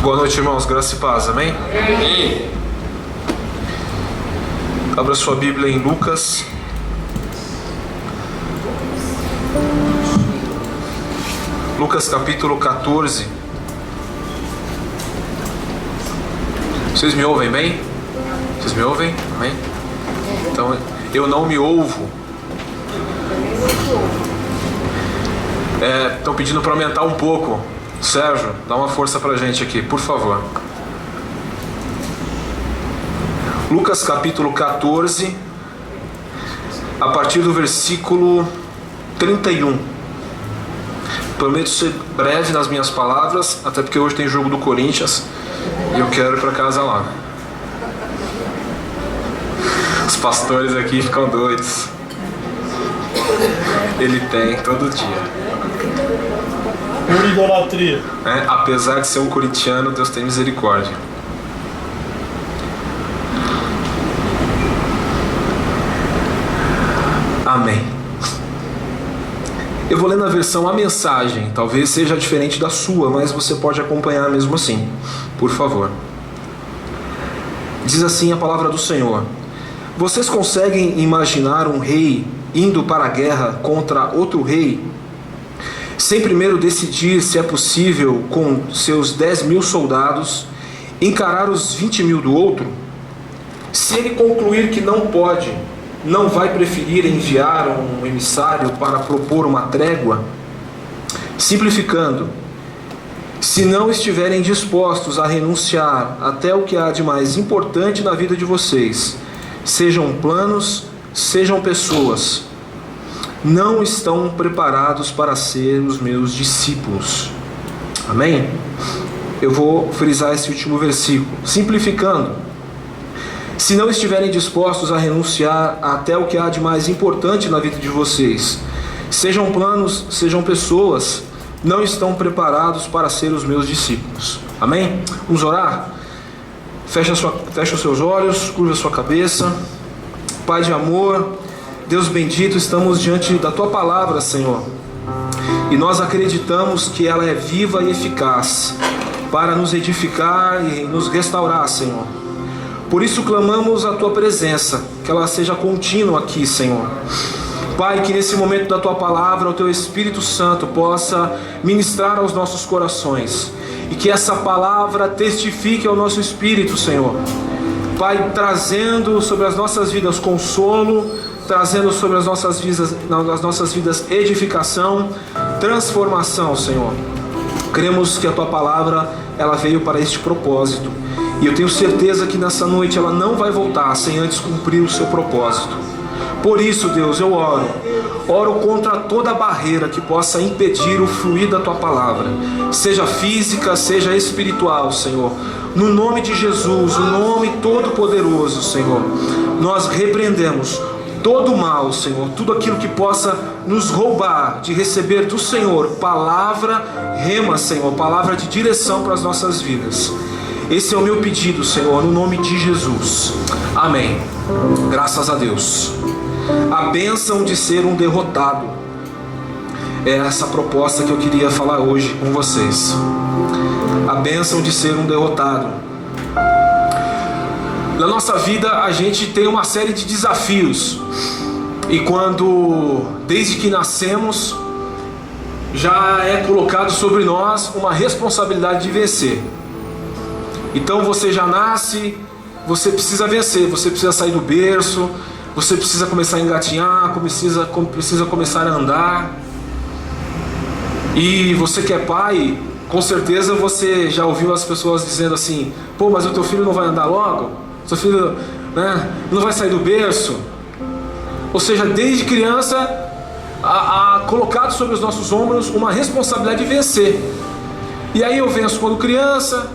Boa noite, irmãos. Graça e paz. Amém? Amém. Abra sua Bíblia em Lucas. Lucas capítulo 14. Vocês me ouvem bem? Vocês me ouvem? Amém? Então, eu não me ouvo. Estão pedindo para aumentar um pouco. Sérgio, dá uma força pra gente aqui, por favor. Lucas capítulo 14, a partir do versículo 31. Prometo ser breve nas minhas palavras, até porque hoje tem jogo do Corinthians e eu quero ir para casa lá. Os pastores aqui ficam doidos. Ele tem todo dia. Por idolatria. Apesar de ser um corintiano, Deus tem misericórdia. Amém. Eu vou ler na versão A Mensagem. Talvez seja diferente da sua, mas você pode acompanhar mesmo assim. Por favor. Diz assim a palavra do Senhor: Vocês conseguem imaginar um rei indo para a guerra contra outro rei, sem primeiro decidir se é possível, com seus 10.000 soldados, encarar os 20.000 do outro? Se ele concluir que não pode, não vai preferir enviar um emissário para propor uma trégua? Simplificando, se não estiverem dispostos a renunciar até o que há de mais importante na vida de vocês, sejam planos, sejam pessoas, não estão preparados para ser os meus discípulos. Amém? Eu vou frisar esse último versículo. Simplificando, se não estiverem dispostos a renunciar até o que há de mais importante na vida de vocês, sejam planos, sejam pessoas, não estão preparados para ser os meus discípulos. Amém? Vamos orar? Fecha os seus olhos, curva a sua cabeça. Pai de amor, Deus bendito, estamos diante da Tua Palavra, Senhor, e nós acreditamos que ela é viva e eficaz para nos edificar e nos restaurar, Senhor. Por isso clamamos a Tua presença, que ela seja contínua aqui, Senhor. Pai, que nesse momento da Tua Palavra o Teu Espírito Santo possa ministrar aos nossos corações, e que essa palavra testifique ao nosso espírito, Senhor. Pai, trazendo sobre as nossas vidas consolo, trazendo sobre as nossas vidas edificação, transformação, Senhor. Cremos que a Tua Palavra, ela veio para este propósito, e eu tenho certeza que nessa noite ela não vai voltar sem antes cumprir o seu propósito. Por isso, Deus, eu oro contra toda barreira que possa impedir o fluir da Tua Palavra, seja física, seja espiritual, Senhor. No nome de Jesus, o nome todo-poderoso, Senhor, nós repreendemos todo o mal, Senhor, tudo aquilo que possa nos roubar de receber do Senhor palavra rema, Senhor, palavra de direção para as nossas vidas. Esse é o meu pedido, Senhor, no nome de Jesus. Amém. Graças a Deus. A bênção de ser um derrotado. É essa proposta que eu queria falar hoje com vocês. A bênção de ser um derrotado. Na nossa vida a gente tem uma série de desafios, e desde que nascemos, já é colocado sobre nós uma responsabilidade de vencer. Então você já nasce, você precisa vencer, você precisa sair do berço, você precisa começar a engatinhar, precisa começar a andar. E você que é pai, com certeza você já ouviu as pessoas dizendo assim: pô, mas o teu filho não vai andar logo? Seu filho, não vai sair do berço? Ou seja, desde criança, colocado sobre os nossos ombros uma responsabilidade de vencer. E aí eu venço quando criança,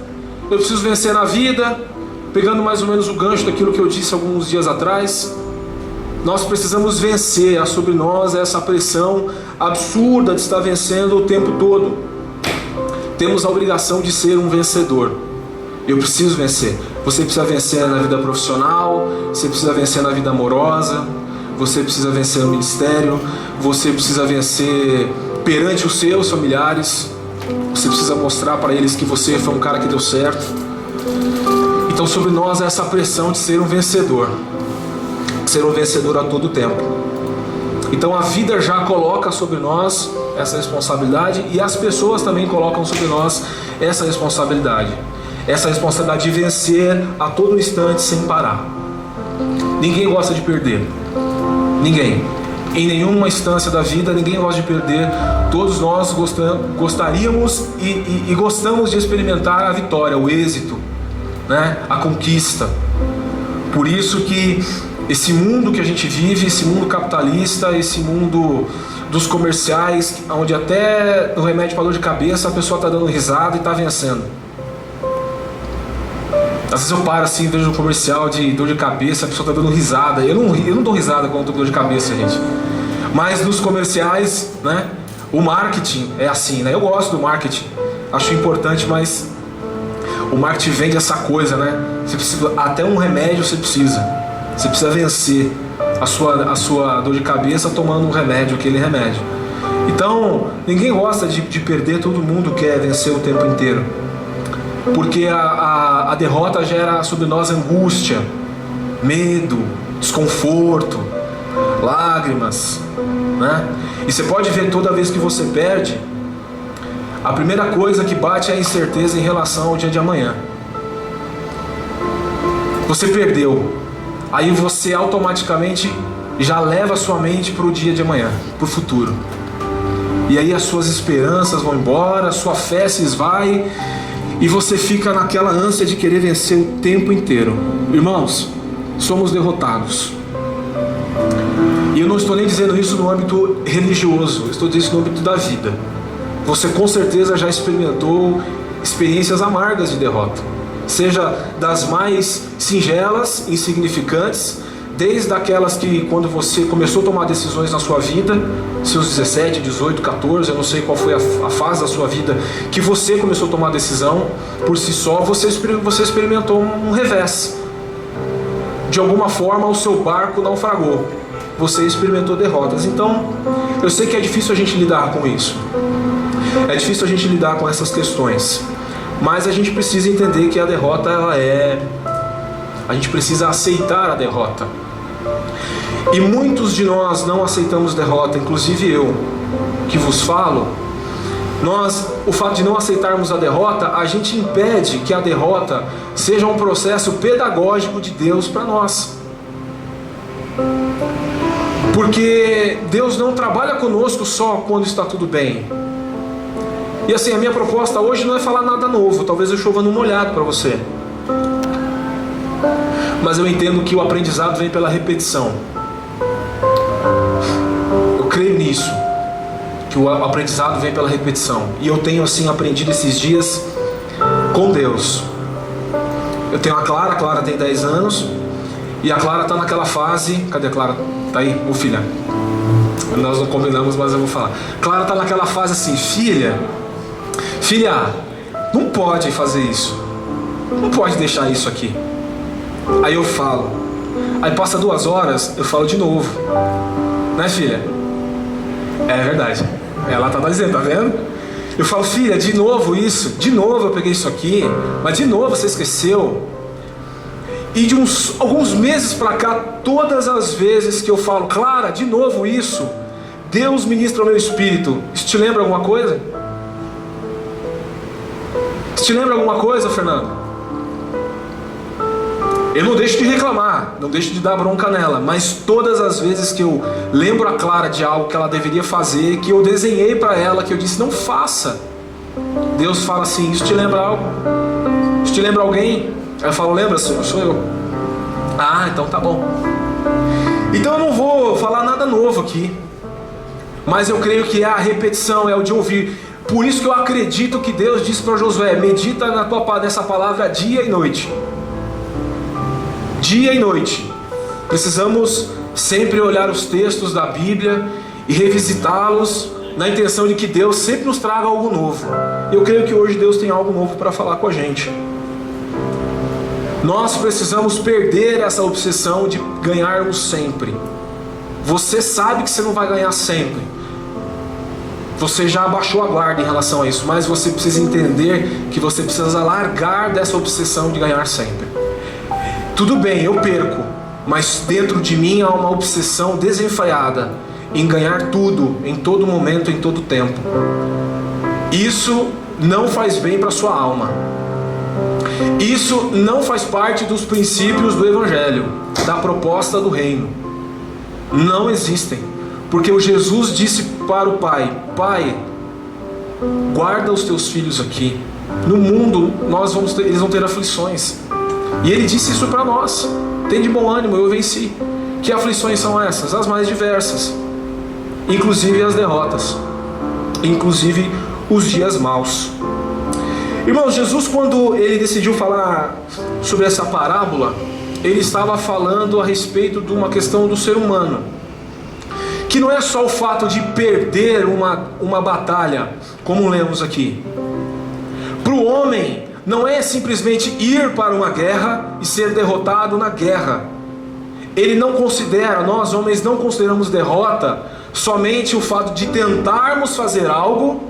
eu preciso vencer na vida, pegando mais ou menos o gancho daquilo que eu disse alguns dias atrás. Nós precisamos vencer, há sobre nós essa pressão absurda de estar vencendo o tempo todo. Temos a obrigação de ser um vencedor. Eu preciso vencer. Você precisa vencer na vida profissional, você precisa vencer na vida amorosa, você precisa vencer no ministério, você precisa vencer perante os seus familiares. Você precisa mostrar para eles que você foi um cara que deu certo. Então sobre nós é essa pressão de ser um vencedor. Ser um vencedor a todo tempo. Então a vida já coloca sobre nós essa responsabilidade, e as pessoas também colocam sobre nós essa responsabilidade. Essa responsabilidade de vencer a todo instante sem parar. Ninguém gosta de perder. Ninguém. Em nenhuma instância da vida ninguém gosta de perder. Todos nós gostaríamos e gostamos de experimentar a vitória, o êxito, né? A conquista. Por isso que esse mundo que a gente vive, esse mundo capitalista, esse mundo dos comerciais, onde até o remédio para dor de cabeça a pessoa está dando risada e está vencendo. Às vezes eu paro assim, vejo um comercial de dor de cabeça, a pessoa está dando risada. Eu não dou risada quando estou com dor de cabeça, gente. Mas nos comerciais, né, o marketing é assim, né? Eu gosto do marketing, acho importante, mas o marketing vende essa coisa, né? Você precisa, até um remédio você precisa vencer a sua dor de cabeça tomando um remédio, aquele remédio. Então, ninguém gosta de perder, todo mundo quer vencer o tempo inteiro. Porque a derrota gera sobre nós angústia, medo, desconforto, lágrimas, né? E você pode ver, toda vez que você perde, a primeira coisa que bate é a incerteza em relação ao dia de amanhã. Você perdeu, aí você automaticamente já leva a sua mente para o dia de amanhã, para o futuro. E aí as suas esperanças vão embora, a sua fé se esvai, e você fica naquela ânsia de querer vencer o tempo inteiro. Irmãos, somos derrotados. E eu não estou nem dizendo isso no âmbito religioso, eu estou dizendo isso no âmbito da vida. Você com certeza já experimentou experiências amargas de derrota. Seja das mais singelas, insignificantes, desde aquelas que quando você começou a tomar decisões na sua vida, seus 17, 18, 14, eu não sei qual foi a fase da sua vida que você começou a tomar decisão por si só, você experimentou um revés. De alguma forma o seu barco naufragou, você experimentou derrotas. Então eu sei que é difícil a gente lidar com isso, é difícil a gente lidar com essas questões, mas a gente precisa entender que a derrota a gente precisa aceitar a derrota. E muitos de nós não aceitamos derrota, inclusive eu, que vos falo. O fato de não aceitarmos a derrota, a gente impede que a derrota seja um processo pedagógico de Deus para nós. Porque Deus não trabalha conosco só quando está tudo bem. E assim, a minha proposta hoje não é falar nada novo, talvez eu chova no molhado para você. Mas eu entendo que o aprendizado vem pela repetição. Eu creio nisso, que o aprendizado vem pela repetição. E eu tenho assim aprendido esses dias com Deus. Eu tenho a Clara tem 10 anos, e a Clara está naquela fase. Cadê a Clara? Tá aí? Ô filha, nós não combinamos, mas eu vou falar. Clara está naquela fase assim: filha, não pode fazer isso, não pode deixar isso aqui. Aí eu falo, aí passa 2 horas, eu falo de novo, né, filha? É verdade, ela tá dizendo, tá vendo? Eu falo, filha, de novo isso, de novo eu peguei isso aqui, mas de novo você esqueceu. E de alguns meses pra cá, todas as vezes que eu falo, Clara, de novo isso, Deus ministra o meu espírito. Isso te lembra alguma coisa? Isso te lembra alguma coisa, Fernando? Eu não deixo de reclamar, não deixo de dar bronca nela, mas todas as vezes que eu lembro a Clara de algo que ela deveria fazer, que eu desenhei para ela, que eu disse, não faça, Deus fala assim, isso te lembra algo? Isso te lembra alguém? Ela fala, lembra, Senhor? Sou eu. Ah, então tá bom. Então eu não vou falar nada novo aqui, mas eu creio que é a repetição, é o de ouvir. Por isso que eu acredito que Deus disse para Josué, medita nessa palavra dia e noite. Dia e noite. Precisamos sempre olhar os textos da Bíblia e revisitá-los na intenção de que Deus sempre nos traga algo novo. Eu creio que hoje Deus tem algo novo para falar com a gente. Nós precisamos perder essa obsessão de ganharmos sempre. Você sabe que você não vai ganhar sempre. Você já abaixou a guarda em relação a isso, mas você precisa entender que você precisa largar dessa obsessão de ganhar sempre. Tudo bem, eu perco, mas dentro de mim há uma obsessão desenfreada em ganhar tudo, em todo momento, em todo tempo. Isso não faz bem para a sua alma. Isso não faz parte dos princípios do Evangelho, da proposta do reino. Não existem. Porque o Jesus disse para o Pai: Pai, guarda os teus filhos aqui. No mundo eles vão ter aflições. E Ele disse isso para nós: tem de bom ânimo, eu venci. Que aflições são essas? As mais diversas, inclusive as derrotas, inclusive os dias maus. Irmãos, Jesus, quando Ele decidiu falar sobre essa parábola, Ele estava falando a respeito de uma questão do ser humano, que não é só o fato de perder uma batalha, como lemos aqui. Para o homem, não é simplesmente ir para uma guerra e ser derrotado na guerra. Ele não considera, nós homens não consideramos derrota somente o fato de tentarmos fazer algo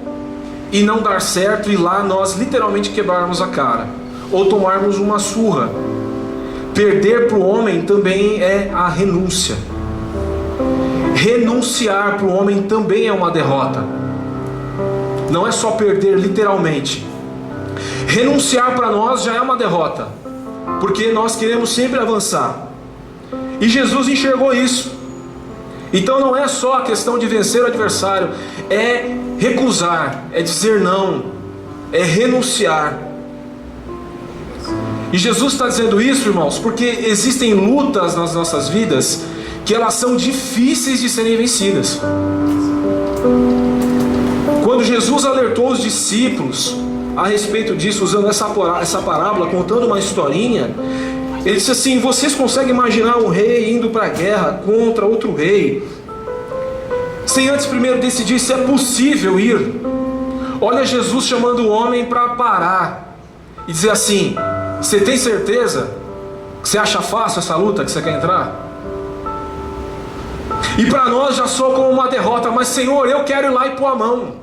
e não dar certo, e lá nós literalmente quebrarmos a cara, ou tomarmos uma surra. Perder para o homem também é a renúncia. Renunciar para o homem também é uma derrota. Não é só perder literalmente. Renunciar para nós já é uma derrota, porque nós queremos sempre avançar. E Jesus enxergou isso. Então não é só a questão de vencer o adversário, é recusar, é dizer não, é renunciar. E Jesus está dizendo isso, irmãos, porque existem lutas nas nossas vidas que elas são difíceis de serem vencidas. Quando Jesus alertou os discípulos a respeito disso, usando essa parábola, contando uma historinha, Ele disse assim: vocês conseguem imaginar um rei indo para a guerra contra outro rei, sem antes primeiro decidir se é possível ir? Olha Jesus chamando o homem para parar e dizer assim: você tem certeza que você acha fácil essa luta que você quer entrar? E para nós já soa como uma derrota, mas Senhor, eu quero ir lá e pôr a mão,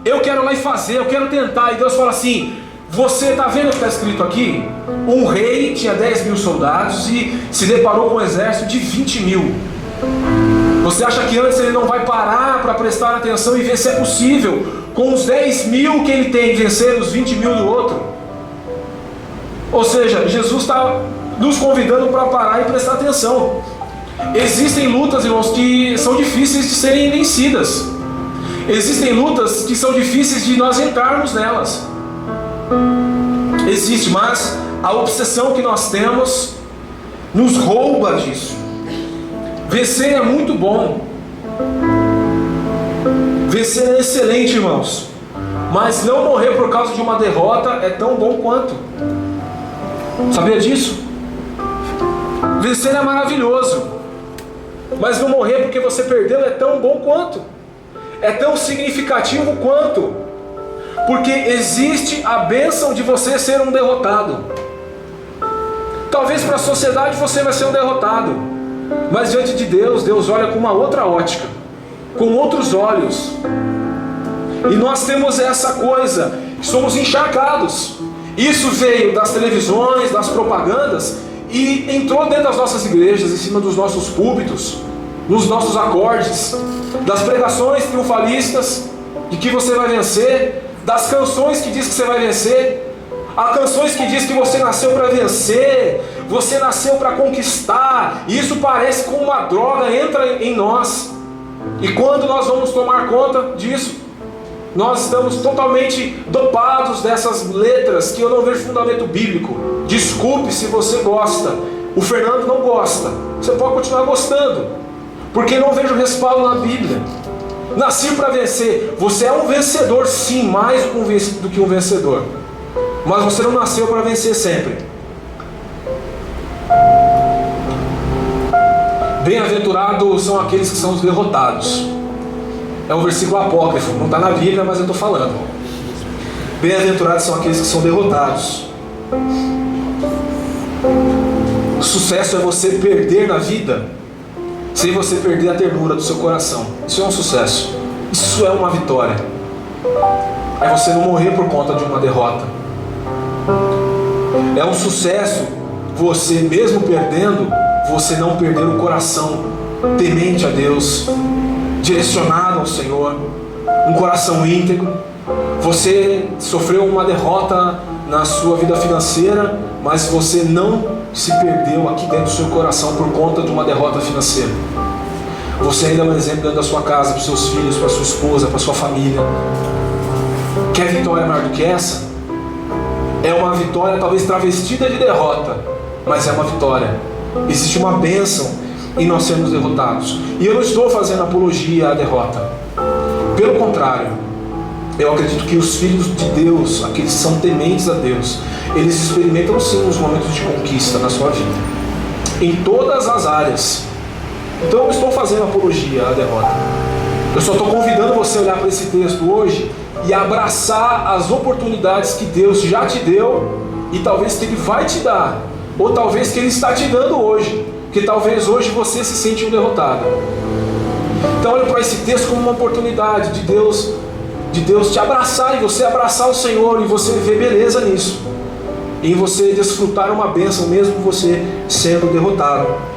eu quero ir lá e fazer, eu quero tentar. E Deus fala assim: você está vendo o que está escrito aqui? Um rei tinha 10 mil soldados e se deparou com um exército de 20 mil. Você acha que antes ele não vai parar para prestar atenção e ver se é possível, com os 10 mil que ele tem, vencer os 20 mil do outro? Ou seja, Jesus está nos convidando para parar e prestar atenção. Existem lutas, irmãos, que são difíceis de serem vencidas. Existem lutas que são difíceis de nós entrarmos nelas. Existe, mas a obsessão que nós temos nos rouba disso. Vencer é muito bom. Vencer é excelente, irmãos. Mas não morrer por causa de uma derrota é tão bom quanto. Sabia disso? Vencer é maravilhoso, mas não morrer porque você perdeu é tão bom quanto. É tão significativo quanto. Porque existe a bênção de você ser um derrotado. Talvez para a sociedade você vai ser um derrotado, mas diante de Deus, Deus olha com uma outra ótica, com outros olhos. E nós temos essa coisa, somos encharcados. Isso veio das televisões, das propagandas, e entrou dentro das nossas igrejas, em cima dos nossos púlpitos, nos nossos acordes, das pregações triunfalistas, de que você vai vencer, das canções que diz que você vai vencer. Há canções que diz que você nasceu para vencer, você nasceu para conquistar, e isso parece como uma droga, entra em nós. E quando nós vamos tomar conta disso, nós estamos totalmente dopados dessas letras que eu não vejo fundamento bíblico. Desculpe se você gosta, o Fernando não gosta, você pode continuar gostando, porque não vejo respaldo na Bíblia. Nasci para vencer. Você é um vencedor, sim, mais do que um vencedor, mas você não nasceu para vencer sempre. Bem-aventurados são aqueles que são os derrotados. É um versículo apócrifo, não está na Bíblia, mas eu estou falando. Bem-aventurados são aqueles que são derrotados. Sucesso é você perder na vida sem você perder a ternura do seu coração. Isso é um sucesso. Isso é uma vitória. É você não morrer por conta de uma derrota. É um sucesso você, mesmo perdendo, você não perder o coração temente a Deus, direcionado ao Senhor, um coração íntegro. Você sofreu uma derrota na sua vida financeira, mas você não se perdeu aqui dentro do seu coração por conta de uma derrota financeira. Você ainda é um exemplo dentro da sua casa, para os seus filhos, para a sua esposa, para a sua família. Quer vitória maior do que essa? É uma vitória talvez travestida de derrota, mas é uma vitória. Existe uma bênção em nós sermos derrotados. E eu não estou fazendo apologia à derrota. Pelo contrário, eu acredito que os filhos de Deus, aqueles que são tementes a Deus, eles experimentam sim os momentos de conquista na sua vida, em todas as áreas. Então eu não estou fazendo apologia à derrota. Eu só estou convidando você a olhar para esse texto hoje e abraçar as oportunidades que Deus já te deu e talvez que Ele vai te dar, ou talvez que Ele está te dando hoje, porque talvez hoje você se sente um derrotado. Então olha para esse texto como uma oportunidade de Deus te abraçar e você abraçar o Senhor e você ver beleza nisso, em você desfrutar uma bênção mesmo você sendo derrotado.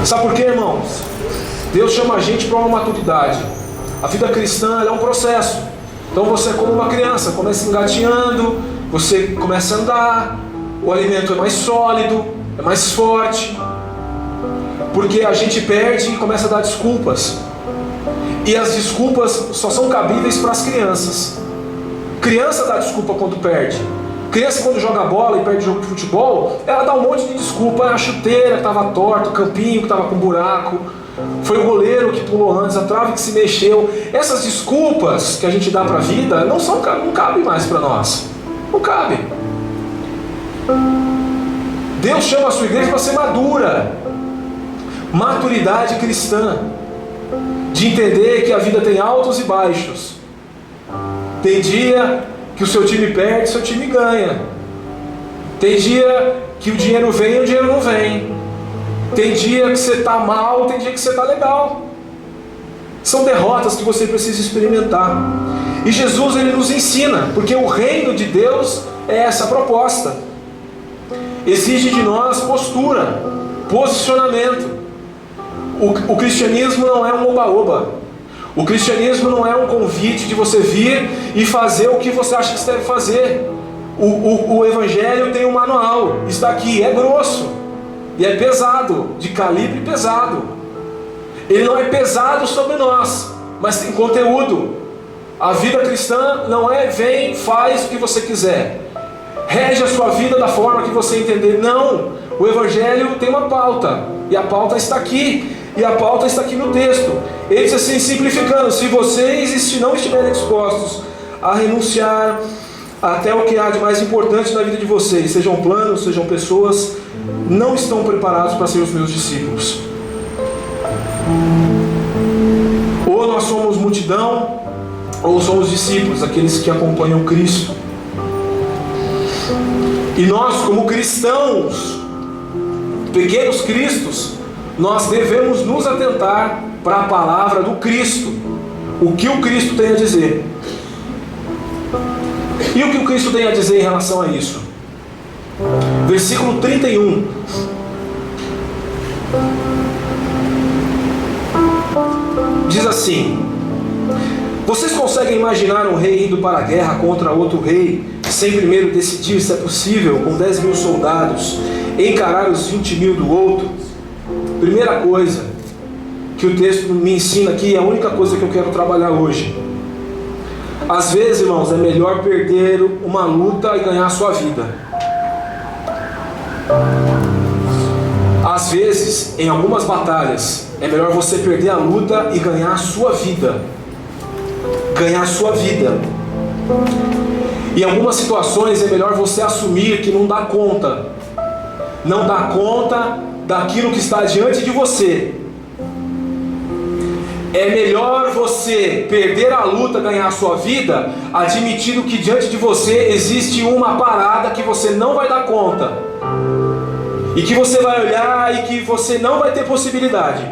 Sabe por quê, irmãos? Deus chama a gente para uma maturidade. A vida cristã é um processo. Então você é como uma criança, começa engatinhando, você começa a andar, o alimento é mais sólido, é mais forte, porque a gente perde e começa a dar desculpas. E as desculpas só são cabíveis para as crianças. Criança dá desculpa quando perde. Criança, quando joga bola e perde jogo de futebol, ela dá um monte de desculpa. A chuteira que estava torta, o campinho que estava com buraco, foi o goleiro que pulou antes, a trave que se mexeu. Essas desculpas que a gente dá para a vida não cabem mais para nós. Não cabe. Deus chama a sua igreja para ser madura. Maturidade cristã, de entender que a vida tem altos e baixos. Tem dia que o seu time perde, seu time ganha. Tem dia que o dinheiro vem e o dinheiro não vem. Tem dia que você está mal, tem dia que você está legal. São derrotas que você precisa experimentar. E Jesus, Ele nos ensina, porque o reino de Deus é essa proposta. Exige de nós postura, posicionamento. O cristianismo não é um oba-oba. O cristianismo não é um convite de você vir e fazer o que você acha que você deve fazer. O evangelho tem um manual, está aqui, é grosso e é pesado, de calibre pesado. Ele não é pesado sobre nós, mas tem conteúdo. A vida cristã não é vem, faz o que você quiser, rege a sua vida da forma que você entender. Não, o evangelho tem uma pauta, e a pauta está aqui. E a pauta está aqui no texto. Ele diz assim, simplificando: se vocês não estiverem dispostos a renunciar até o que há de mais importante na vida de vocês, sejam planos, sejam pessoas, não estão preparados para ser os meus discípulos. Ou nós somos multidão, ou somos discípulos, aqueles que acompanham Cristo. E nós, como cristãos, pequenos cristos, nós devemos nos atentar para a palavra do Cristo. O que o Cristo tem a dizer. E o que o Cristo tem a dizer em relação a isso? Versículo 31. Diz assim: vocês conseguem imaginar um rei indo para a guerra contra outro rei, sem primeiro decidir se é possível, com 10.000 soldados, encarar os 20.000 do outro? Primeira coisa que o texto me ensina aqui, é a única coisa que eu quero trabalhar hoje. Às vezes, irmãos, é melhor perder uma luta e ganhar a sua vida. Às vezes, em algumas batalhas, é melhor você perder a luta e ganhar a sua vida. Ganhar a sua vida. Em algumas situações é melhor você assumir que não dá conta. Não dá conta daquilo que está diante de você. É melhor você perder a luta, ganhar a sua vida, admitindo que diante de você existe uma parada que você não vai dar conta, e que você vai olhar e que você não vai ter possibilidade.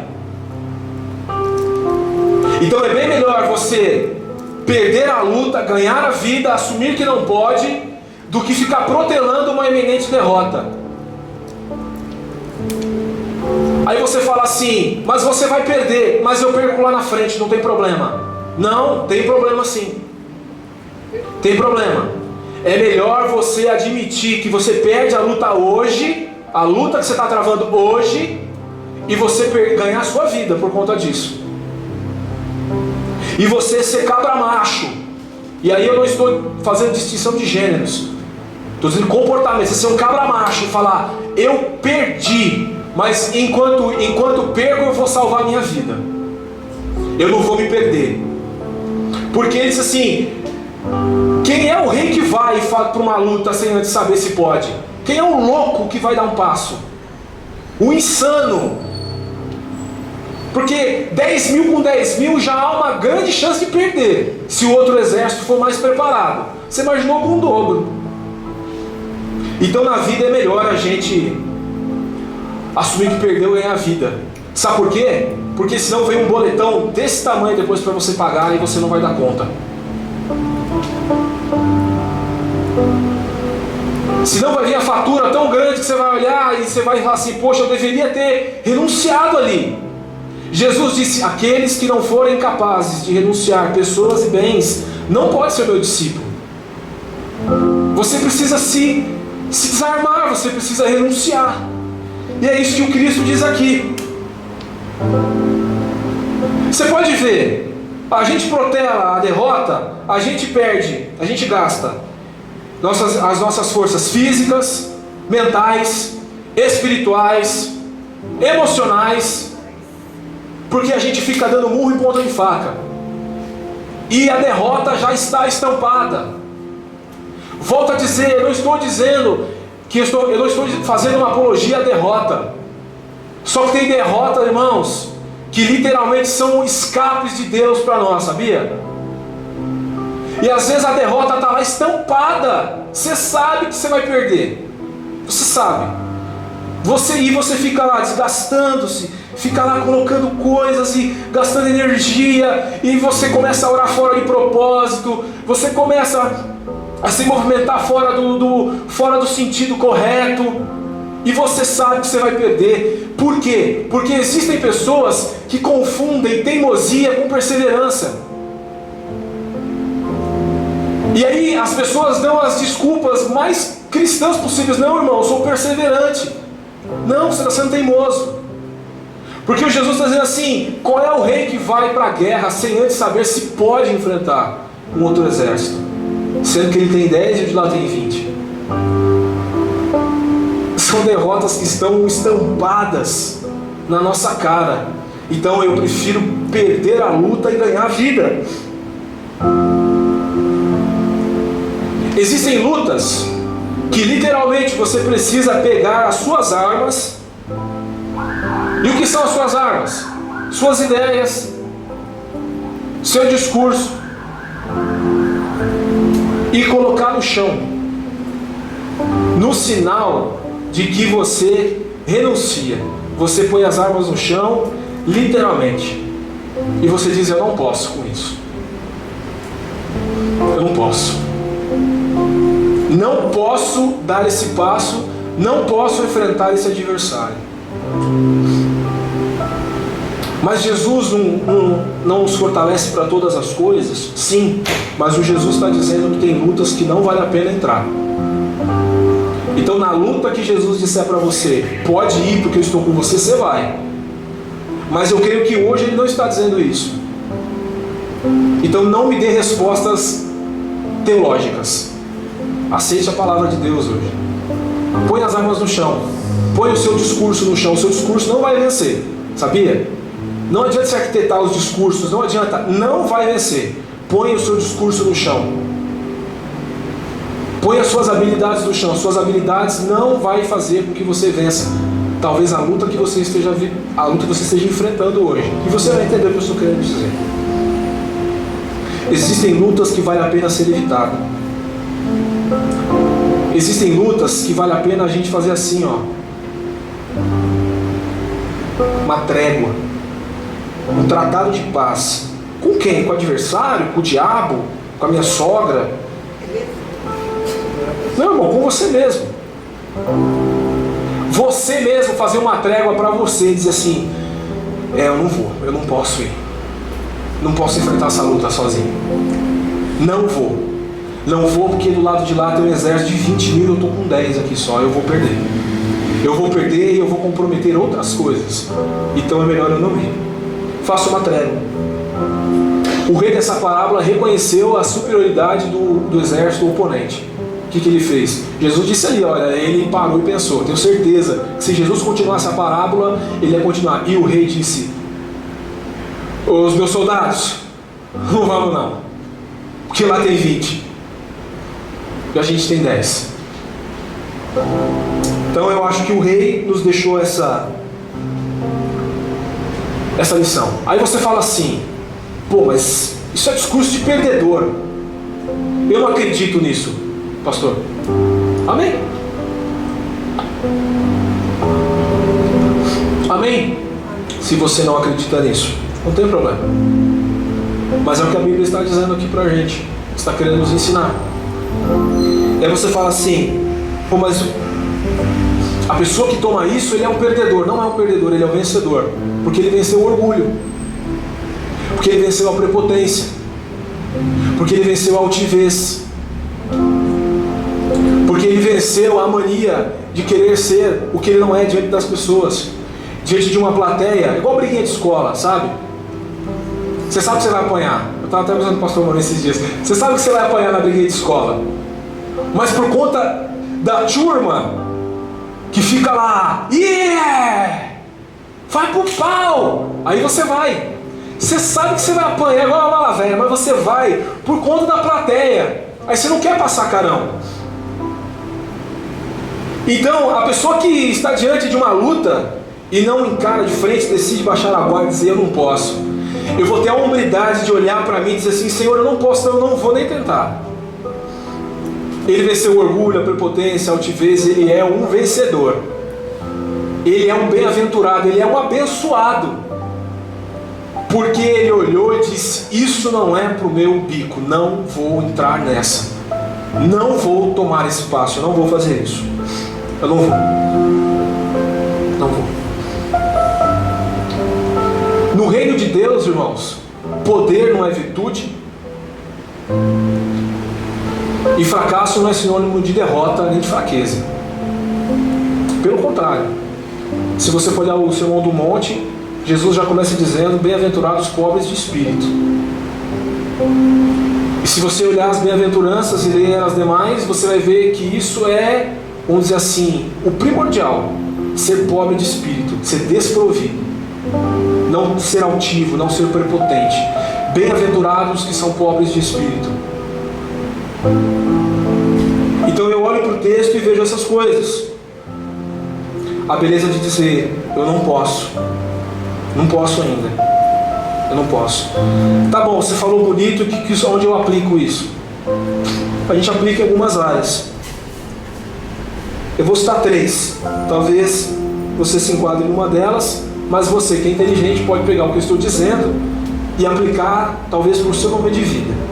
Então é bem melhor você perder a luta, ganhar a vida, assumir que não pode, do que ficar protelando uma iminente derrota. Aí você fala assim, mas você vai perder, mas eu perco lá na frente, não tem problema. Não, tem problema sim. Tem problema. É melhor você admitir que você perde a luta hoje, a luta que você está travando hoje, e você ganhar a sua vida por conta disso. E você ser cabra macho. E aí eu não estou fazendo distinção de gêneros, estou dizendo comportamento. Você ser um cabra macho e falar, eu perdi, mas enquanto perco eu vou salvar a minha vida. Eu não vou me perder. Porque ele diz assim, quem é o rei que vai para uma luta sem antes saber se pode? Quem é o louco que vai dar um passo? O insano. Porque 10 mil com 10 mil já há uma grande chance de perder, se o outro exército for mais preparado. Você imaginou com um dobro. Então na vida é melhor a gente assumir que perdeu e ganhar a vida. Sabe por quê? Porque senão vem um boletão desse tamanho depois para você pagar e você não vai dar conta. Senão vai vir a fatura tão grande que você vai olhar e você vai falar assim, poxa, eu deveria ter renunciado ali. Jesus disse, aqueles que não forem capazes de renunciar pessoas e bens, não pode ser meu discípulo. Você precisa se desarmar, você precisa renunciar. E é isso que o Cristo diz aqui. Você pode ver, a gente protela a derrota, a gente perde, a gente gasta as nossas forças físicas, mentais, espirituais, emocionais, porque a gente fica dando murro em ponta de faca, e a derrota já está estampada. Volto a dizer, eu não estou dizendo que eu não estou fazendo uma apologia à derrota. Só que tem derrota, irmãos, que literalmente são escapes de Deus para nós, sabia? E às vezes a derrota está lá estampada. Você sabe que você vai perder. Você sabe. E você fica lá desgastando-se, fica lá colocando coisas e gastando energia, e você começa a orar fora de propósito, você começa a se movimentar fora do sentido correto, e você sabe que você vai perder. Por quê? Porque existem pessoas que confundem teimosia com perseverança. E aí as pessoas dão as desculpas mais cristãs possíveis. Não, irmão, eu sou perseverante. Não, você está sendo teimoso. Porque o Jesus está dizendo assim, qual é o rei que vai para a guerra sem antes saber se pode enfrentar um outro exército? Sendo que ele tem 10 e de lá tem 20. São derrotas que estão estampadas na nossa cara. Então eu prefiro perder a luta e ganhar a vida. Existem lutas que literalmente você precisa pegar as suas armas. E o que são as suas armas? Suas ideias, seu discurso, e colocar no chão, no sinal de que você renuncia. Você põe as armas no chão, literalmente, e você diz, eu não posso com isso. Eu não posso. Não posso dar esse passo, não posso enfrentar esse adversário. Mas Jesus não nos fortalece para todas as coisas? Sim, mas o Jesus está dizendo que tem lutas que não vale a pena entrar. Então na luta que Jesus disser para você, pode ir porque eu estou com você, você vai. Mas eu creio que hoje Ele não está dizendo isso. Então não me dê respostas teológicas. Aceite a palavra de Deus hoje. Põe as armas no chão. Põe o seu discurso no chão. O seu discurso não vai vencer. Sabia? Não adianta se arquitetar os discursos. Não adianta. Não vai vencer. Põe o seu discurso no chão. Põe as suas habilidades no chão. Suas habilidades não vai fazer com que você vença. Talvez a luta que você esteja enfrentando hoje. E você vai entender o que eu estou querendo dizer. Existem lutas que vale a pena ser evitada. Existem lutas que vale a pena a gente fazer assim, ó, uma trégua, um tratado de paz. Com quem? Com o adversário? Com o diabo? Com a minha sogra? Não, irmão, com você mesmo. Você mesmo fazer uma trégua para você e dizer assim: eu não vou, eu não posso ir. Não posso enfrentar essa luta sozinho. Não vou. Não vou porque do lado de lá tem um exército de 20 mil, eu estou com 10 aqui só, eu vou perder. Eu vou perder e eu vou comprometer outras coisas. Então é melhor eu não ir. Faça uma trégua. O rei dessa parábola reconheceu a superioridade do exército oponente. O que ele fez? Jesus disse ali, olha, ele parou e pensou, tenho certeza que se Jesus continuasse a parábola, ele ia continuar. E o rei disse: os meus soldados, não vamos não, porque lá tem 20 e a gente tem 10. Então eu acho que o rei nos deixou essa lição. Aí você fala assim: pô, mas isso é discurso de perdedor. Eu não acredito nisso, pastor. Amém? Amém? Se você não acredita nisso, não tem problema. Mas é o que a Bíblia está dizendo aqui pra gente. Está querendo nos ensinar. E aí você fala assim: pô, mas a pessoa que toma isso, ele é um perdedor. Não é um perdedor, ele é um vencedor. Porque ele venceu o orgulho. Porque ele venceu a prepotência. Porque ele venceu a altivez. Porque ele venceu a mania de querer ser o que ele não é diante das pessoas. Diante de uma plateia, igual briguinha de escola, sabe? Você sabe que você vai apanhar. Eu estava até avisando o pastor Mano esses dias. Você sabe que você vai apanhar na briguinha de escola. Mas por conta da turma que fica lá, vai pro pau, aí você vai. Você sabe que você vai apanhar igual uma velha, mas você vai por conta da plateia. Aí você não quer passar carão. Então a pessoa que está diante de uma luta e não encara de frente, decide baixar a guarda e dizer: eu não posso. Eu vou ter a humildade de olhar para mim e dizer assim: Senhor, eu não posso, então eu não vou nem tentar. Ele venceu o orgulho, a prepotência, a altivez. Ele é um vencedor. Ele é um bem-aventurado, ele é um abençoado. Porque ele olhou e disse: isso não é para o meu bico, não vou entrar nessa. Não vou tomar esse passo, eu não vou fazer isso. Eu não vou. Não vou. No reino de Deus, irmãos, poder não é virtude. E fracasso não é sinônimo de derrota nem de fraqueza. Pelo contrário, se você for olhar o Sermão do Monte, Jesus já começa dizendo: bem-aventurados os pobres de espírito. E se você olhar as bem-aventuranças e ler as demais, você vai ver que isso é, vamos dizer assim, o primordial: ser pobre de espírito, ser desprovido, não ser altivo, não ser prepotente. Bem-aventurados que são pobres de espírito. Então eu olho para o texto e vejo essas coisas. A beleza de dizer: eu não posso. Não posso ainda. Eu não posso. Tá bom, você falou bonito, onde eu aplico isso? A gente aplica em algumas áreas. Eu vou citar 3. Talvez você se enquadre em uma delas, mas você que é inteligente pode pegar o que eu estou dizendo e aplicar talvez para o seu momento de vida.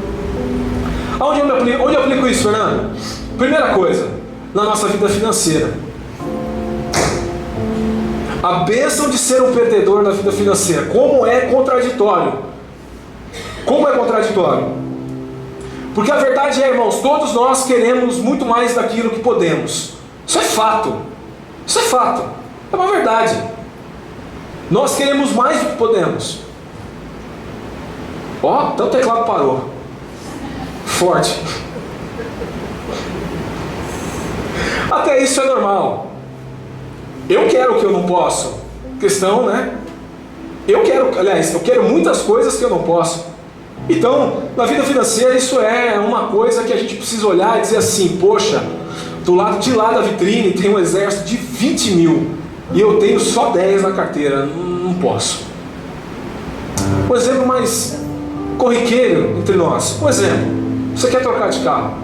Onde eu aplico isso, Fernando? Primeira coisa, na nossa vida financeira. A bênção de ser um perdedor na vida financeira. Como é contraditório. Como é contraditório? Porque a verdade é, irmãos, todos nós queremos muito mais daquilo que podemos. Isso é fato. Isso é fato. É uma verdade. Nós queremos mais do que podemos. Ó, até o teclado parou. Forte. Até isso é normal. Eu quero o que eu não posso. Questão, né? Eu quero muitas coisas que eu não posso. Então, na vida financeira, isso é uma coisa que a gente precisa olhar e dizer assim: poxa, do lado de lá da vitrine tem um exército de 20 mil e eu tenho só 10 na carteira. Não posso. Um exemplo mais corriqueiro entre nós. Um exemplo: você quer trocar de carro?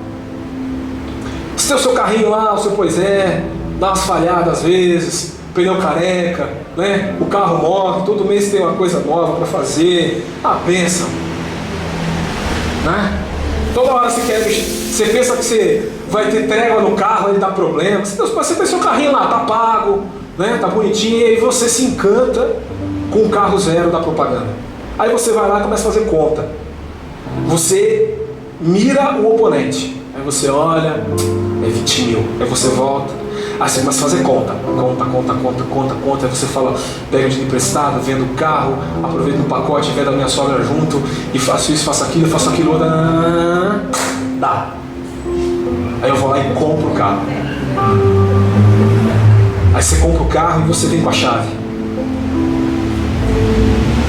Se tem o seu carrinho lá, o seu Poisé, dá umas falhadas às vezes, pneu careca, né? O carro morre, todo mês tem uma coisa nova para fazer. Ah, bênção. né? Toda hora você quer mexer, você pensa que você vai ter trégua no carro, ele dá problema. Você tem seu carrinho lá, tá pago, né? Tá bonitinho, e aí você se encanta com o carro zero da propaganda. Aí você vai lá e começa a fazer conta. Você mira o oponente. Aí você olha, é 20 mil. Aí você volta. Aí você começa a fazer conta. Conta. Aí você fala, pega o dinheiro emprestado, vendo o carro, aproveito o pacote, vendo a minha sogra junto, e faço isso, faço aquilo, dá. Aí eu vou lá e compro o carro. Aí você compra o carro e você vem com a chave.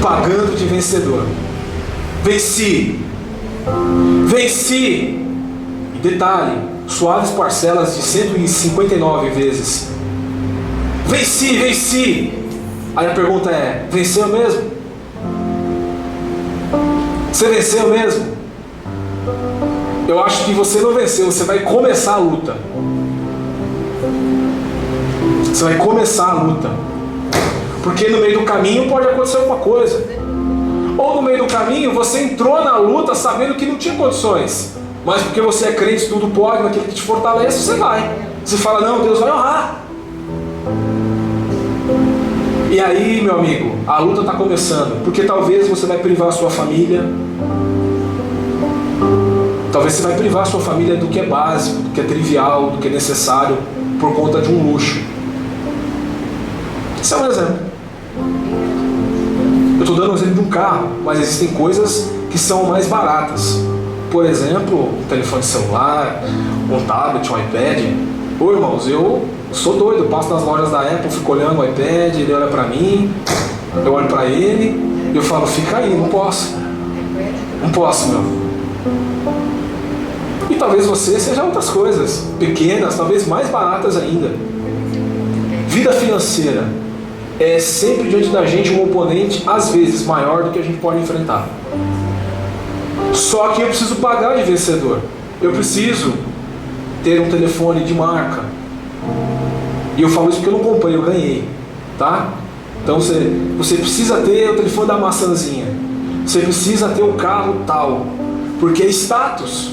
Pagando de vencedor. Venci. E detalhe, suaves parcelas de 159 vezes. Venci. Aí a pergunta é, venceu mesmo? Você venceu mesmo? Eu acho que você não venceu, você vai começar a luta. Você vai começar a luta. Porque no meio do caminho pode acontecer alguma coisa. Ou no meio do caminho você entrou na luta sabendo que não tinha condições, mas porque você é crente, tudo pode, naquele que te fortalece, você vai. Você fala, não, Deus vai honrar. E aí, meu amigo, a luta está começando. Porque talvez você vai privar a sua família. Talvez você vai privar a sua família do que é básico, do que é trivial, do que é necessário, por conta de um luxo. Esse é um exemplo. Eu estou dando um exemplo de um carro, mas existem coisas que são mais baratas. Por exemplo, um telefone celular, um tablet, um iPad. Ô irmãos, eu sou doido, passo nas lojas da Apple, fico olhando o iPad, ele olha para mim, eu olho para ele, eu falo, fica aí, não posso, meu. E talvez você seja outras coisas, pequenas, talvez mais baratas ainda. Vida financeira é sempre diante da gente um oponente, às vezes, maior do que a gente pode enfrentar. Só que eu preciso pagar de vencedor. Eu preciso ter um telefone de marca. E eu falo isso porque eu não comprei, eu ganhei. Tá? Então você precisa ter o telefone da maçãzinha. Você precisa ter o carro tal. Porque é status.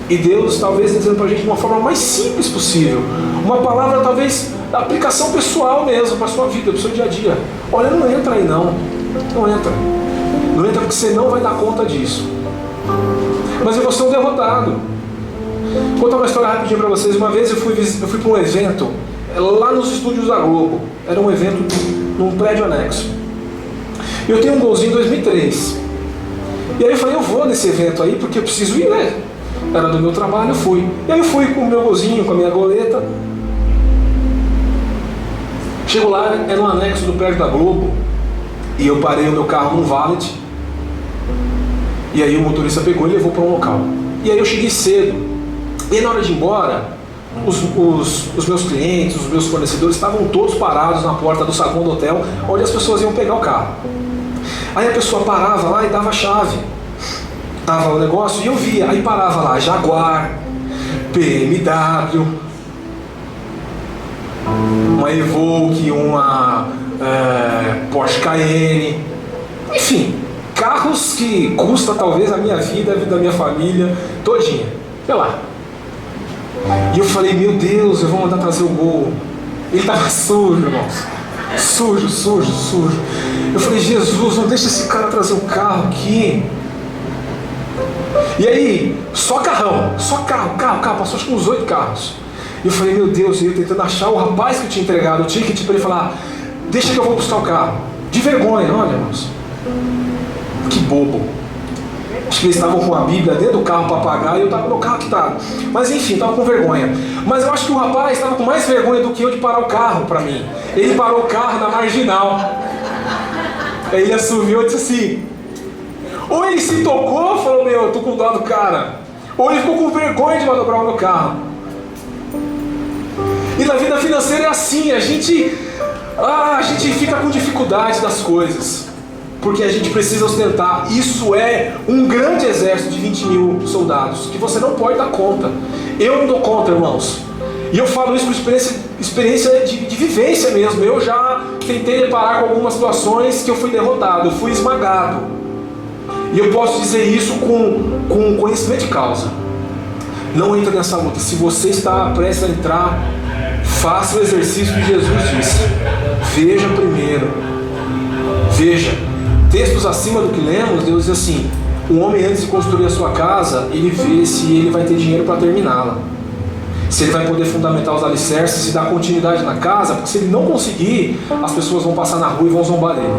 E Deus talvez dizendo pra gente de uma forma mais simples possível. Uma palavra talvez da aplicação pessoal mesmo, para a sua vida, para o seu dia a dia. Olha, não entra aí não. Não entra porque você não vai dar conta disso. Mas eu vou ser um derrotado. Vou contar uma história rapidinho para vocês. Uma vez eu fui para um evento lá nos estúdios da Globo. Era um evento num prédio anexo. Eu tenho um golzinho em 2003. E aí eu falei, eu vou nesse evento aí porque eu preciso ir, né? Era do meu trabalho, eu fui. E aí eu fui com o meu golzinho, com a minha goleta. Chego lá, era um anexo do prédio da Globo. E eu parei o meu carro num valet. E aí o motorista pegou e levou para um local. E aí eu cheguei cedo. E na hora de ir embora, os meus clientes, os meus fornecedores estavam todos parados na porta do saguão do hotel, onde as pessoas iam pegar o carro. Aí a pessoa parava lá e dava a chave. Tava o negócio e eu via. Aí parava lá Jaguar, BMW, uma Evoque, uma Porsche Cayenne, enfim, carros que custam talvez a minha vida, a vida da minha família todinha, sei lá. E eu falei, meu Deus, eu vou mandar trazer o Gol. Ele estava sujo, irmãos, sujo. Eu falei, Jesus, não deixa esse cara trazer o carro aqui. E aí, só carro, passou acho que uns 8 carros. E eu falei, meu Deus, eu tentando achar o rapaz que eu tinha entregado o ticket para ele falar, deixa que eu vou buscar o carro. De vergonha, olha, irmãos. Que bobo. Acho que eles estavam com a Bíblia dentro do carro para pagar e eu estava no carro que estava. Mas enfim, estava com vergonha. Mas eu acho que o rapaz estava com mais vergonha do que eu de parar o carro para mim. Ele parou o carro na marginal. Aí ele assoviou e disse assim. Ou ele se tocou e falou, meu, eu tô com dó do cara. Ou ele ficou com vergonha de manobrar o meu carro. E na vida financeira é assim, a gente fica com dificuldade das coisas. Porque a gente precisa ostentar. Isso é um grande exército de 20 mil soldados, que você não pode dar conta. Eu não dou conta, irmãos. E eu falo isso por experiência de vivência mesmo. Eu já tentei deparar com algumas situações que eu fui derrotado, eu fui esmagado. E eu posso dizer isso com conhecimento de causa. Não entre nessa luta. Se você está prestes a entrar, faça o exercício que Jesus disse. Veja primeiro. Veja. Textos acima do que lemos, Deus diz assim: um homem, antes de construir a sua casa, ele vê se ele vai ter dinheiro para terminá-la, se ele vai poder fundamentar os alicerces e dar continuidade na casa, porque se ele não conseguir, as pessoas vão passar na rua e vão zombar dele.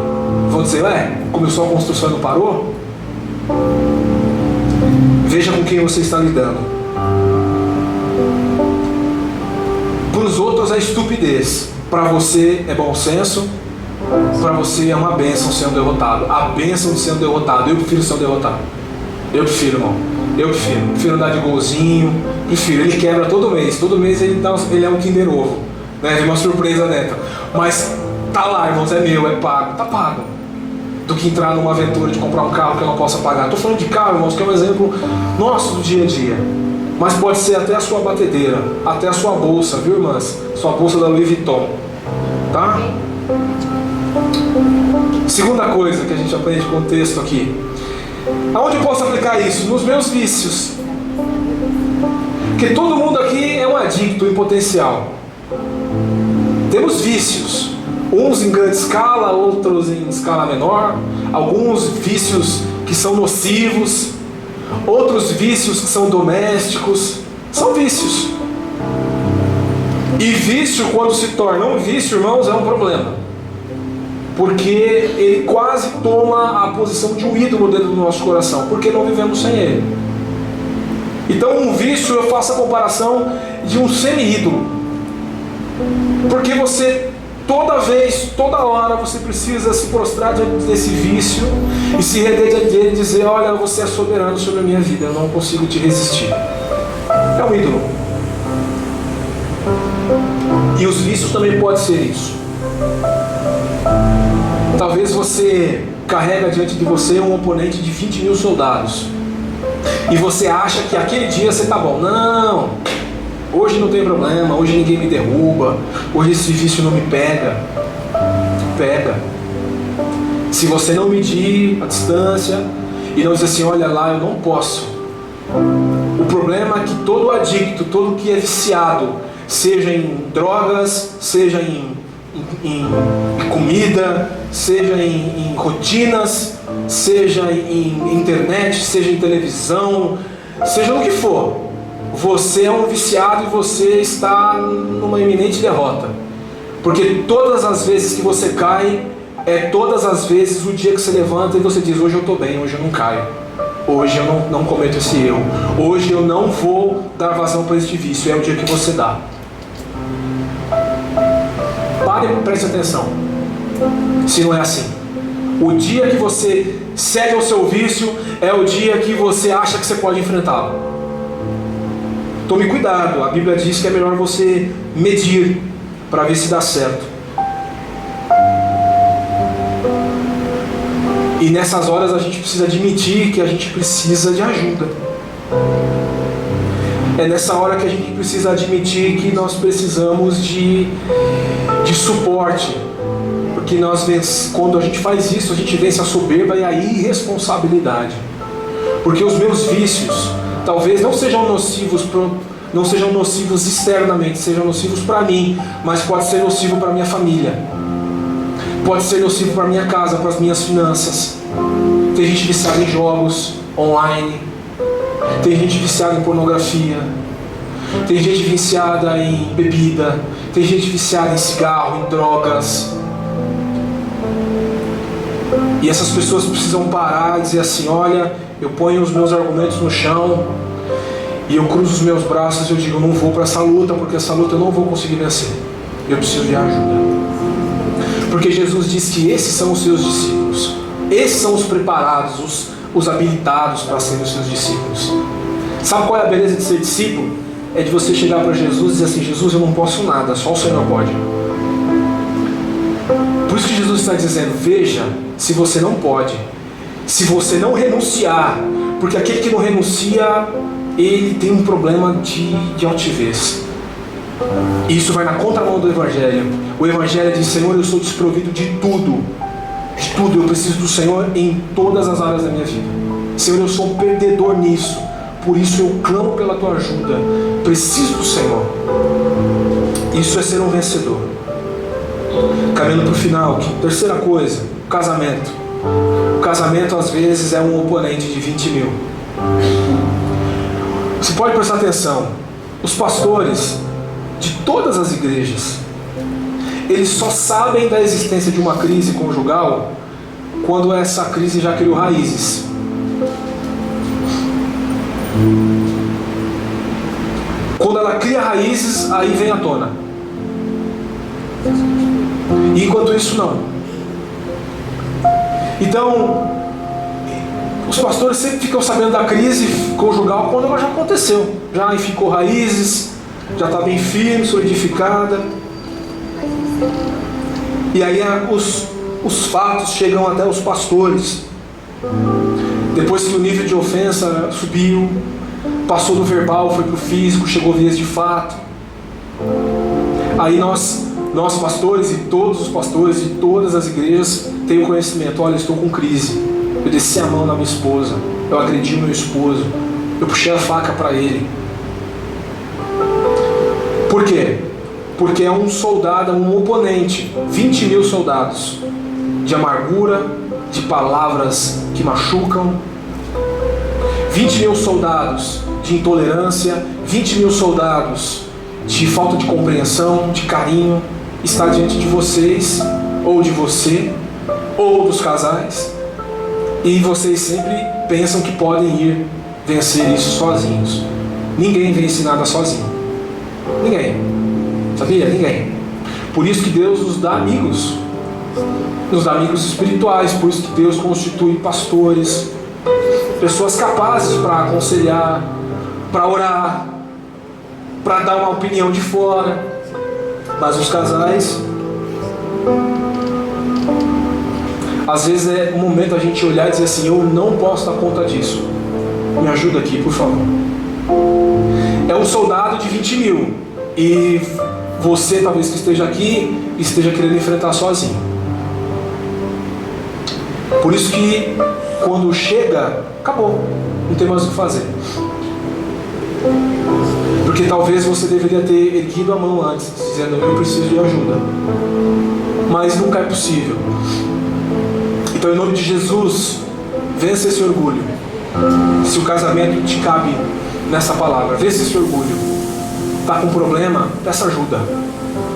Vão dizer: ué, começou a construção e não parou? Veja com quem você está lidando. Para os outros é estupidez, para você é bom senso. Para você é uma bênção ser um derrotado. A bênção de ser um derrotado. Eu prefiro ser um derrotado. Eu prefiro, irmão. Eu prefiro andar de golzinho. Prefiro. Ele quebra todo mês. Todo mês ele é um Kinder Ovo, né? Tem uma surpresa dentro. Mas tá lá, irmãos, é meu, é pago. Tá pago. Do que entrar numa aventura de comprar um carro que eu não possa pagar. Estou falando de carro, irmãos, que é um exemplo nosso do dia a dia. Mas pode ser até a sua batedeira, até a sua bolsa, viu, irmãs? Sua bolsa da Louis Vuitton. Tá? Segunda coisa que a gente aprende com o texto aqui. Aonde eu posso aplicar isso? Nos meus vícios. Porque todo mundo aqui é um adicto em potencial. Temos vícios. Uns em grande escala, outros em escala menor. Alguns vícios que são nocivos. Outros vícios que são domésticos. São vícios. E vício, quando se torna um vício, irmãos, é um problema. Porque ele quase toma a posição de um ídolo dentro do nosso coração, porque não vivemos sem ele. Então um vício, eu faço a comparação de um semi-ídolo, porque você toda vez, toda hora, você precisa se prostrar diante desse vício e se render diante dele e dizer: olha, você é soberano sobre a minha vida, eu não consigo te resistir. É um ídolo. E os vícios também podem ser isso. Talvez você carrega diante de você um oponente de 20 mil soldados e você acha que aquele dia você está bom. Não, hoje não tem problema, hoje ninguém me derruba, hoje esse vício não me pega. Pega. Se você não medir a distância e não dizer assim: olha lá, eu não posso. O problema é que todo adicto, todo que é viciado, seja em drogas, seja em comida, seja em rotinas, seja em internet, seja em televisão, seja no que for, você é um viciado e você está numa iminente derrota. Porque todas as vezes que você cai, é todas as vezes o dia que você levanta e você diz: hoje eu estou bem, hoje eu não caio, hoje eu não cometo esse erro, hoje eu não vou dar vazão para este vício. É o dia que você dá. Pare e preste atenção. Se não é assim, o dia que você cede ao seu vício é o dia que você acha que você pode enfrentá-lo. Tome cuidado. A Bíblia diz que é melhor você medir para ver se dá certo. E nessas horas a gente precisa admitir que a gente precisa de ajuda. É nessa hora que a gente precisa admitir que nós precisamos de suporte. Porque quando a gente faz isso, a gente vence a soberba e a irresponsabilidade. Porque os meus vícios talvez não sejam nocivos externamente, sejam nocivos para mim, mas pode ser nocivo para minha família, pode ser nocivo para minha casa, para as minhas finanças. Tem gente viciada em jogos online, tem gente viciada em pornografia, tem gente viciada em bebida, tem gente viciada em cigarro, em drogas. E essas pessoas precisam parar e dizer assim: olha, eu ponho os meus argumentos no chão e eu cruzo os meus braços e eu digo: eu não vou para essa luta, porque essa luta eu não vou conseguir vencer. Eu preciso de ajuda. Porque Jesus disse que esses são os seus discípulos. Esses são os preparados, os habilitados para serem os seus discípulos. Sabe qual é a beleza de ser discípulo? É de você chegar para Jesus e dizer assim: Jesus, eu não posso nada, só o Senhor pode. Por isso que Jesus está dizendo: veja se você não pode, se você não renunciar, porque aquele que não renuncia, ele tem um problema de altivez. Isso vai na contramão do Evangelho. O Evangelho diz: Senhor, eu sou desprovido de tudo, eu preciso do Senhor em todas as áreas da minha vida. Senhor, eu sou um perdedor nisso, por isso eu clamo pela tua ajuda, preciso do Senhor. Isso é ser um vencedor. Caminhando para o final, terceira coisa, o casamento. O casamento às vezes é um oponente de 20 mil. Você pode prestar atenção, os pastores de todas as igrejas, eles só sabem da existência de uma crise conjugal quando essa crise já criou raízes. Quando ela cria raízes, aí vem à tona. E enquanto isso, não. Então, os pastores sempre ficam sabendo da crise conjugal quando ela já aconteceu. Já ficou raízes, já está bem firme, solidificada. E aí os fatos chegam até os pastores. Depois que o nível de ofensa subiu, passou do verbal, foi para o físico, chegou a vez de fato. Aí nós pastores e todos os pastores de todas as igrejas têm o conhecimento. Olha, estou com crise. Eu desci a mão na minha esposa, eu agredi meu esposo, eu puxei a faca para ele. Por quê? Porque é um soldado, um oponente, 20 mil soldados de amargura, de palavras que machucam, 20 mil soldados de intolerância, 20 mil soldados de falta de compreensão, de carinho, está diante de vocês, ou de você, ou dos casais, e vocês sempre pensam que podem ir vencer isso sozinhos. Ninguém vence nada sozinho. Ninguém. Sabia? Ninguém. Por isso que Deus nos dá amigos. Nos dá amigos espirituais. Por isso que Deus constitui pastores, pessoas capazes para aconselhar, para orar, para dar uma opinião de fora. Mas os casais, às vezes é o momento a gente olhar e dizer assim: eu não posso dar conta disso, me ajuda aqui, por favor. É um soldado de 20 mil e você talvez que esteja aqui esteja querendo enfrentar sozinho. Por isso que quando chega, acabou, não tem mais o que fazer. Porque talvez você deveria ter erguido a mão antes, dizendo: eu preciso de ajuda. Mas nunca é possível. Então, em nome de Jesus, vença esse orgulho. Se o casamento te cabe nessa palavra, vença esse orgulho. Está com problema? Peça ajuda.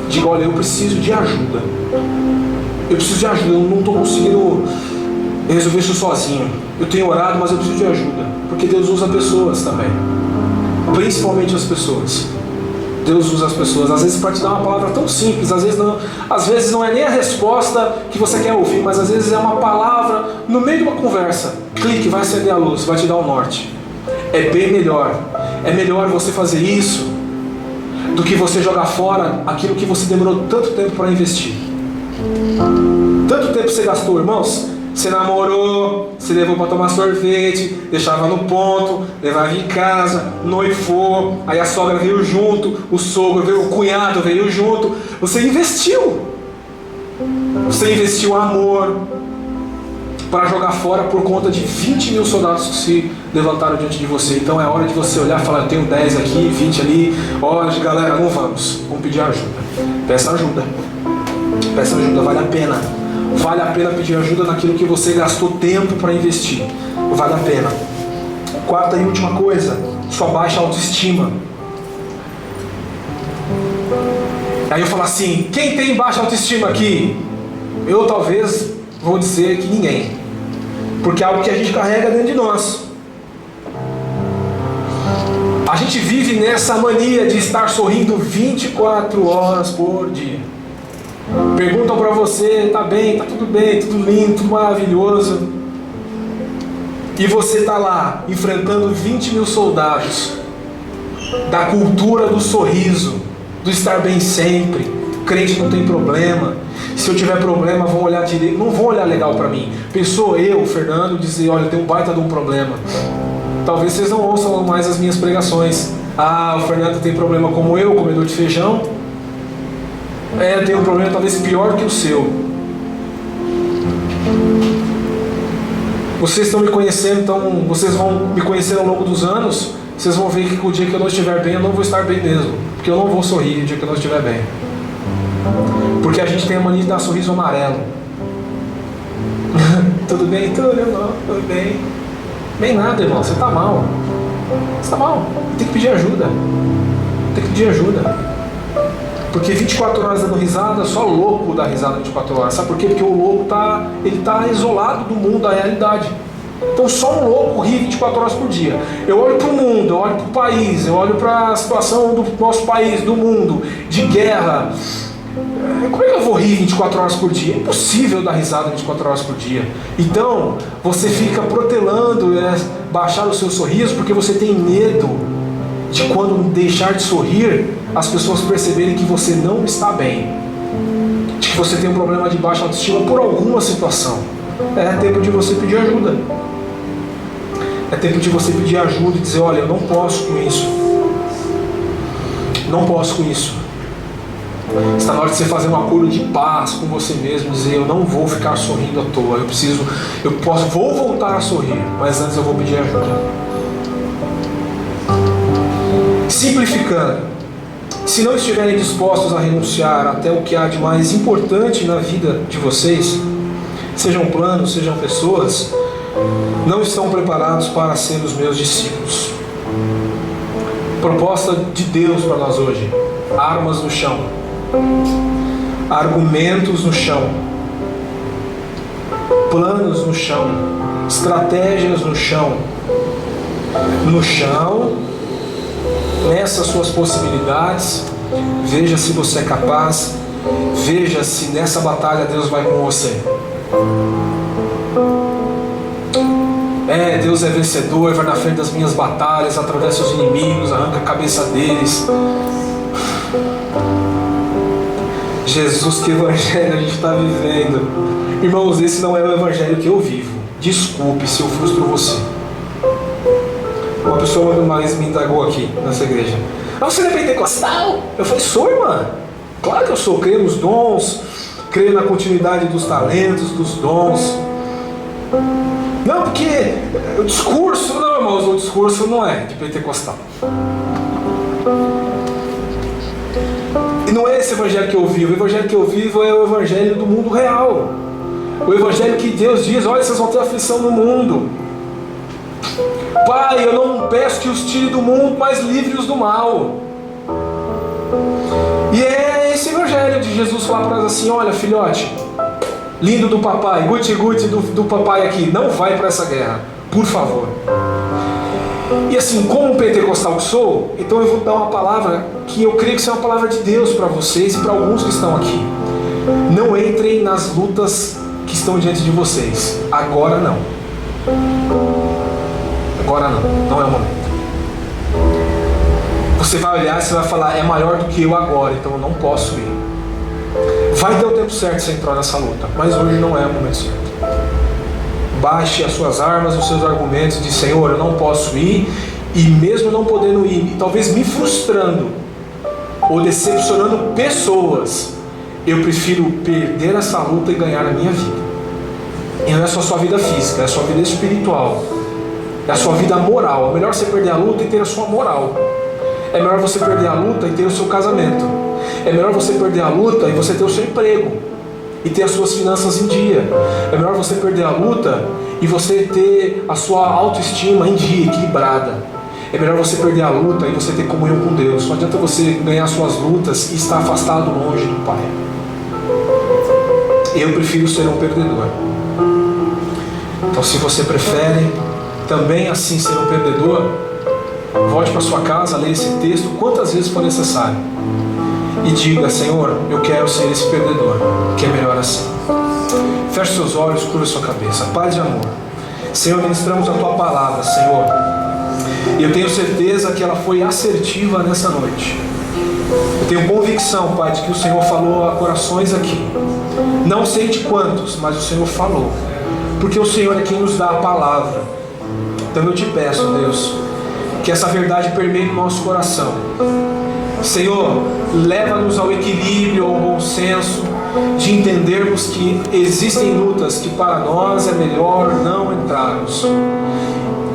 Diga: olha, eu preciso de ajuda. Eu preciso de ajuda, eu não estou conseguindo resolver isso sozinho. Eu tenho orado, mas eu preciso de ajuda. Porque Deus usa pessoas também. Principalmente as pessoas. Deus usa as pessoas, às vezes para te dar uma palavra tão simples, às vezes não é nem a resposta que você quer ouvir, mas às vezes é uma palavra no meio de uma conversa. Clique, vai acender a luz, vai te dar o norte. É bem melhor. É melhor você fazer isso do que você jogar fora aquilo que você demorou tanto tempo para investir. Tanto tempo você gastou, irmãos. Você namorou, você levou para tomar sorvete, deixava no ponto, levava em casa, noivou, aí a sogra veio junto, o sogro veio, o cunhado veio junto. Você investiu. Você investiu amor para jogar fora por conta de 20 mil soldados que se levantaram diante de você. Então é hora de você olhar e falar: eu tenho 10 aqui, 20 ali. Olha, galera, não vamos pedir ajuda. Peça ajuda. Peça ajuda, vale a pena. Vale a pena pedir ajuda naquilo que você gastou tempo para investir. Vale a pena. Quarta e última coisa: sua baixa autoestima. Aí eu falo assim: quem tem baixa autoestima aqui? Eu talvez vou dizer que ninguém. Porque é algo que a gente carrega dentro de nós. A gente vive nessa mania de estar sorrindo 24 horas por dia. Perguntam para você: tá bem, tá tudo bem, tudo lindo, tudo maravilhoso. E você tá lá enfrentando 20 mil soldados da cultura do sorriso, do estar bem sempre. Crente não tem problema. Se eu tiver problema, vão olhar direito, não vão olhar legal para mim. Pensou eu, Fernando, dizer: olha, eu tenho um baita de um problema. Talvez vocês não ouçam mais as minhas pregações. Ah, o Fernando tem problema como eu, comedor de feijão. Eu tenho um problema talvez pior que o seu. Vocês estão me conhecendo, então vocês vão me conhecer ao longo dos anos. Vocês vão ver que o dia que eu não estiver bem, eu não vou estar bem mesmo. Porque eu não vou sorrir o dia que eu não estiver bem. Porque a gente tem a mania de dar sorriso amarelo. Tudo bem? Tudo, irmão? Tudo bem? Bem nada, irmão. Você está mal. Você está mal. Tem que pedir ajuda. Tem que pedir ajuda. Porque 24 horas dando risada, só louco dá risada 24 horas. Sabe por quê? Porque o louco ele tá isolado do mundo, da realidade. Então só um louco ri 24 horas por dia. Eu olho para o mundo, eu olho para o país, eu olho para a situação do nosso país, do mundo, de guerra. Como é que eu vou rir 24 horas por dia? É impossível dar risada 24 horas por dia. Então, você fica protelando, baixar o seu sorriso, porque você tem medo de quando deixar de sorrir, as pessoas perceberem que você não está bem. De que você tem um problema de baixa autoestima por alguma situação. É tempo de você pedir ajuda. É tempo de você pedir ajuda e dizer, olha, eu não posso com isso. Não posso com isso. Está na hora de você fazer um acordo de paz com você mesmo, dizer, eu não vou ficar sorrindo à toa, vou voltar a sorrir, mas antes eu vou pedir ajuda. Simplificando, se não estiverem dispostos a renunciar até o que há de mais importante na vida de vocês, sejam planos, sejam pessoas, não estão preparados para ser os meus discípulos. Proposta de Deus para nós hoje: armas no chão, argumentos no chão, planos no chão, estratégias no chão. No chão, nessas suas possibilidades, veja se você é capaz, veja se nessa batalha Deus vai com você. Deus é vencedor, vai na frente das minhas batalhas, atravessa os inimigos, arranca a cabeça deles. Jesus, que evangelho a gente está vivendo. Irmãos, esse não é o evangelho que eu vivo. Desculpe se eu frustro você. Uma pessoa uma vez me indagou aqui nessa igreja: mas você não é pentecostal? Eu falei, sou, irmã. Claro que eu sou. Creio nos dons, creio na continuidade dos talentos, dos dons. Não, porque o discurso, não, irmãos, o discurso não é de pentecostal. E não é esse evangelho que eu vivo. O evangelho que eu vivo é o evangelho do mundo real. O evangelho que Deus diz: olha, vocês vão ter aflição no mundo. Pai, eu não peço que os tire do mundo, mas livre-os do mal. E é esse evangelho de Jesus falar para nós assim: olha, filhote, lindo do papai, guti-guti do papai aqui, não vai para essa guerra, por favor. E assim, como pentecostal que sou, então eu vou dar uma palavra que eu creio que seja uma palavra de Deus para vocês e para alguns que estão aqui. Não entrem nas lutas que estão diante de vocês. Agora não. Agora não é o momento. Você vai olhar e você vai falar: é maior do que eu agora, então eu não posso ir. Vai ter o tempo certo você entrar nessa luta, mas hoje não é o momento certo. Baixe as suas armas, os seus argumentos de: Senhor, eu não posso ir, e mesmo não podendo ir, e talvez me frustrando ou decepcionando pessoas, eu prefiro perder essa luta e ganhar a minha vida. E não é só a sua vida física, é a sua vida espiritual, é a sua vida moral. É melhor você perder a luta e ter a sua moral. É melhor você perder a luta e ter o seu casamento. É melhor você perder a luta e você ter o seu emprego e ter as suas finanças em dia. É melhor você perder a luta e você ter a sua autoestima em dia, equilibrada. É melhor você perder a luta e você ter comunhão com Deus. Não adianta você ganhar suas lutas e estar afastado longe do Pai. Eu prefiro ser um perdedor. Então, se você prefere também assim ser um perdedor, volte para sua casa, leia esse texto quantas vezes for necessário e diga: Senhor, eu quero ser esse perdedor, que é melhor assim. Feche seus olhos, curva sua cabeça. Pai de amor, Senhor, ministramos a Tua palavra, Senhor, e eu tenho certeza que ela foi assertiva nessa noite. Eu tenho convicção, Pai, de que o Senhor falou a corações aqui. Não sei de quantos, mas o Senhor falou, porque o Senhor é quem nos dá a palavra. Então eu te peço, Deus, que essa verdade permeie o nosso coração. Senhor, leva-nos ao equilíbrio, ao bom senso, de entendermos que existem lutas que para nós é melhor não entrarmos,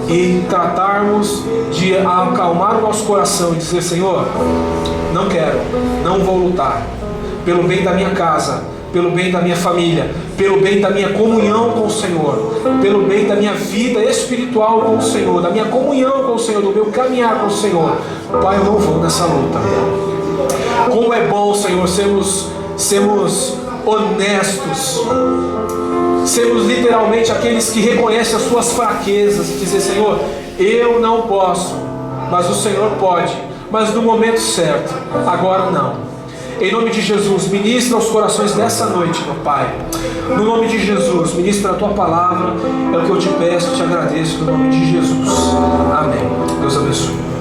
e tratarmos de acalmar o nosso coração e dizer: Senhor, não quero, não vou lutar, pelo bem da minha casa, pelo bem da minha família, pelo bem da minha comunhão com o Senhor, pelo bem da minha vida espiritual com o Senhor, da minha comunhão com o Senhor, do meu caminhar com o Senhor. Pai, eu não vou nessa luta. Como é bom, Senhor, sermos honestos, sermos literalmente aqueles que reconhecem as suas fraquezas e dizer: Senhor, eu não posso, mas o Senhor pode, mas no momento certo, agora não. Em nome de Jesus, ministra os corações dessa noite, meu Pai. No nome de Jesus, ministra a Tua palavra. É o que eu te peço, te agradeço, no nome de Jesus. Amém. Deus abençoe.